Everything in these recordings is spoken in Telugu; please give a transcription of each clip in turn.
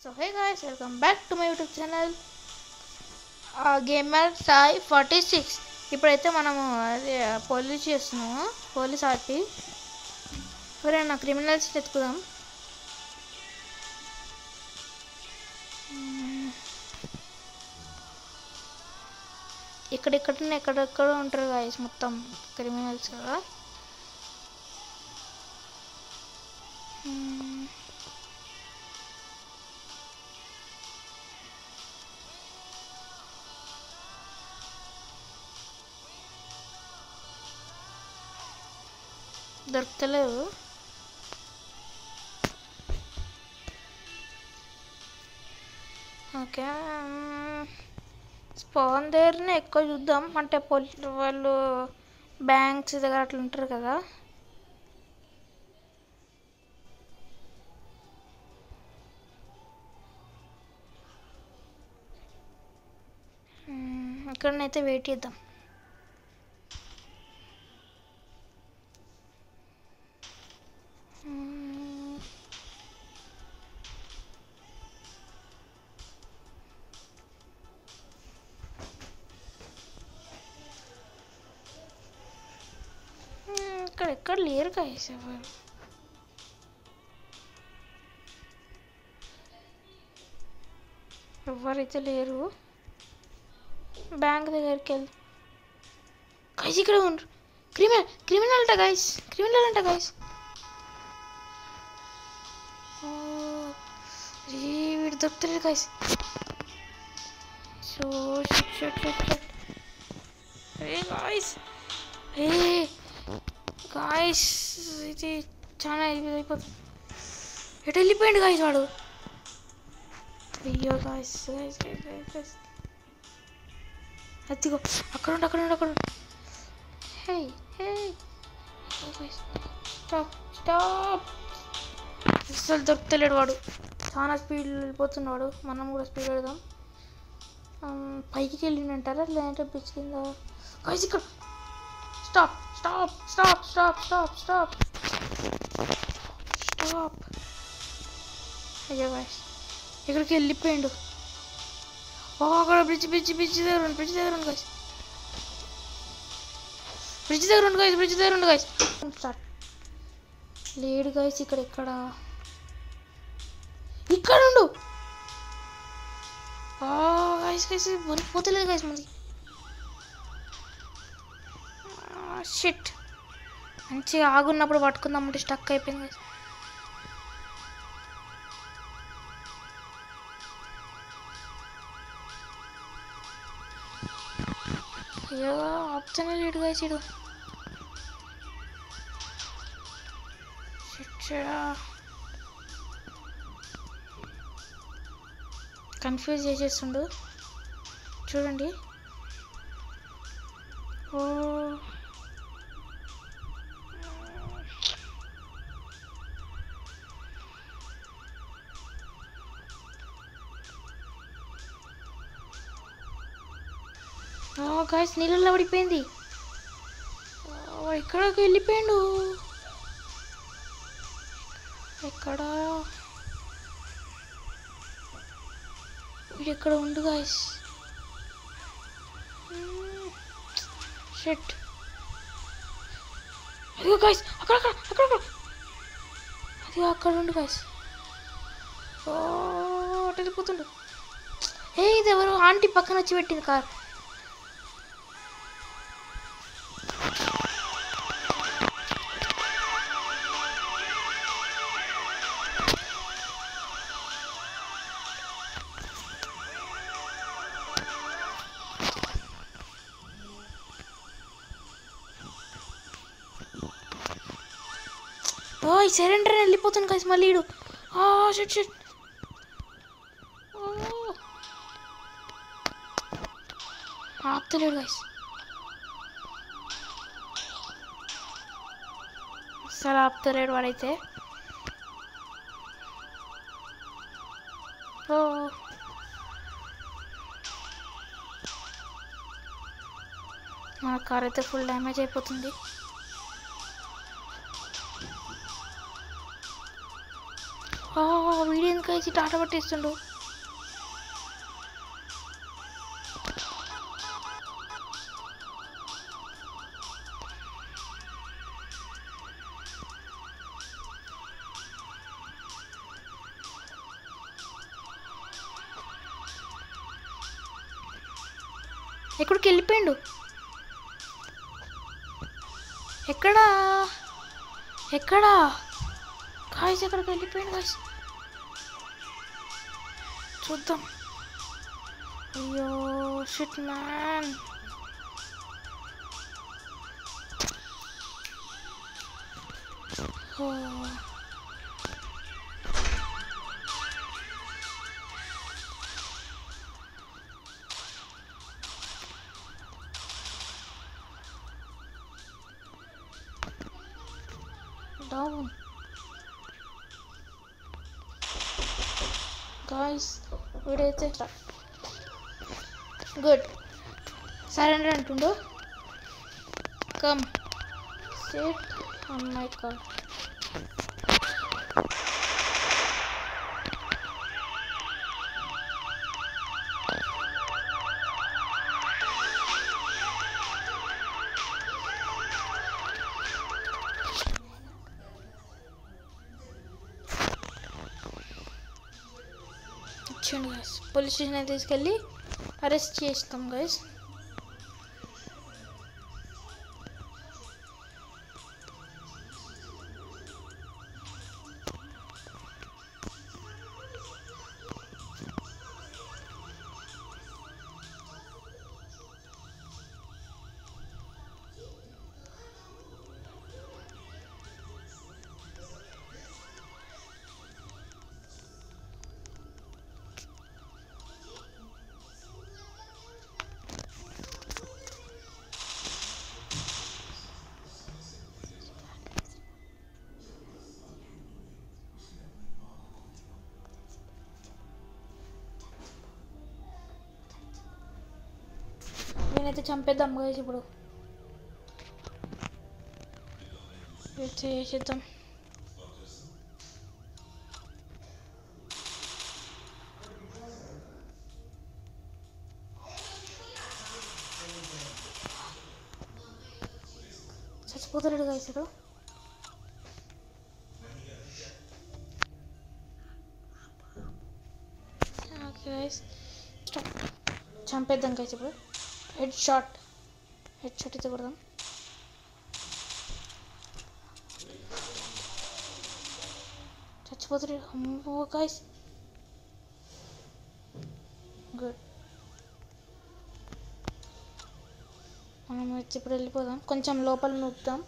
So hey guys, welcome back to my YouTube channel Gamer Sai 46. ఇప్పుడైతే మనము అదే పోలీస్ చేస్తున్నాము. పోలీస్ ఆర్పి ఎవరైనా క్రిమినల్స్ ఎత్తుకుదాం. ఎక్కడెక్కడ ఉంటారు గాయస్, మొత్తం క్రిమినల్స్ కదా. దొరకలేవు. ఓకే, స్పాన్ దగ్గరనే ఎక్కువ చూద్దాం. అంటే వాళ్ళు బ్యాంక్స్ దగ్గర అట్లా ఉంటారు కదా. ఇక్కడనైతే వెయిట్ చేద్దాం. ఎక్కడ లేరు గాయస్, ఎవరైతే లేరు. బ్యాంక్ దగ్గరికి వెళ్ళి గాయస్ ఇక్కడ ఉండరు. క్రిమినల్ అంట గాయస్. వీడు దొరుకుతలేదు గాయస్. సో గాయస్ ఇది చాలా అయిపోతుంది. ఎటు వెళ్ళిపోయింది గాయస్ వాడు. అయ్యో గాయస్ అదిగో అక్కడ ఉండు. హే స్టాప్. అసలు దొరుకుతలేడు వాడు. చాలా స్పీడ్ వెళ్ళిపోతున్నాడు. మనం కూడా స్పీడ్ వెళ్దాం. పైకి వెళ్ళిందంటారా లేదంటే బ్రిడ్జ్ కింద. గాయస్ ఇక్కడ స్టాప్. అయ్యో గాయస్ ఇక్కడికి వెళ్ళిపోయిండు. అక్కడ బ్రిడ్జ్ దగ్గర ఉండు గాయస్. బ్రిడ్జ్ దగ్గర ఉండు గాయస్. స్టార్ట్. లేడు గాయస్. ఇక్కడ ఉండు. గాయస్ పోతలేదు గాయస్ మనకి. షిట్, మంచిగా ఆగున్నప్పుడు పట్టుకుందామంటే స్టక్ అయిపోయింది. అయ్యో ఆప్షనే లేడు గాయస్. కన్ఫ్యూజ్ చేసేస్తుండు చూడండి. గాయస్ నీళ్ళల్లో పడిపోయింది. ఎక్కడికి వెళ్ళిపోయిండు. వీడెక్కడ ఉండు గాయస్. షిట్. అయ్యో గాయస్ అక్కడ అది అక్కడ ఉండు గాయస్. అటు వెళ్ళిపోతుండు. ఇది ఎవరు ఆంటీ పక్కన వచ్చి పెట్టింది కార్. సరెండర్ వెళ్ళిపోతుంది గాయస్ మళ్ళీ. షిట్ ఆపుతలేడు గాయస్. అసలు ఆపుతలేడు వాడైతే. మన కార్ అయితే ఫుల్ డ్యామేజ్ అయిపోతుంది. వీడియో ఎందుకు వేసి టాటా పట్టేస్తుండు. ఎక్కడికి వెళ్ళిపోయిండు? ఎక్కడా గాయ్స్ ఎక్కడికి వెళ్ళిపోయిండు గాయ్స్? చూద్దాం. అయ్యో షిట్ మ్యాన్. డౌన్ గాయ్స్, వీడైతే గుడ్ సరెండర్ అంటుండు. Come SIT on my car. వచ్చాడు గైస్. పోలీస్ స్టేషన్ తీసుకెళ్ళి అరెస్ట్ చేస్తాం గైస్. నేనైతే చంపేద్దాం గైస్. ఇప్పుడు చేసేద్దాం. చచ్చిపోతాడు గైస్. ఇప్పుడు ఓకే గైస్, చంపేద్దాం గైస్. ఇప్పుడు హెడ్ షాట్ అయితే కొడదాం. చచ్చిపోతాడు. అమ్మో గైస్, గుడ్. మనం వచ్చి ఇప్పుడు వెళ్ళిపోదాం. కొంచెం లోపల నూపుదాం.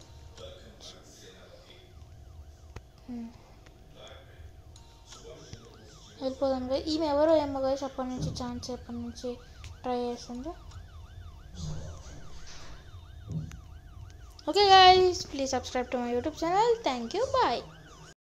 వెళ్ళిపోదాం గైస్. ఈమె ఎవరో ఏమో గైస్ అప్పటి నుంచి ట్రై చేస్తుంది. Okay guys, please subscribe to my YouTube channel. Thank you. Bye.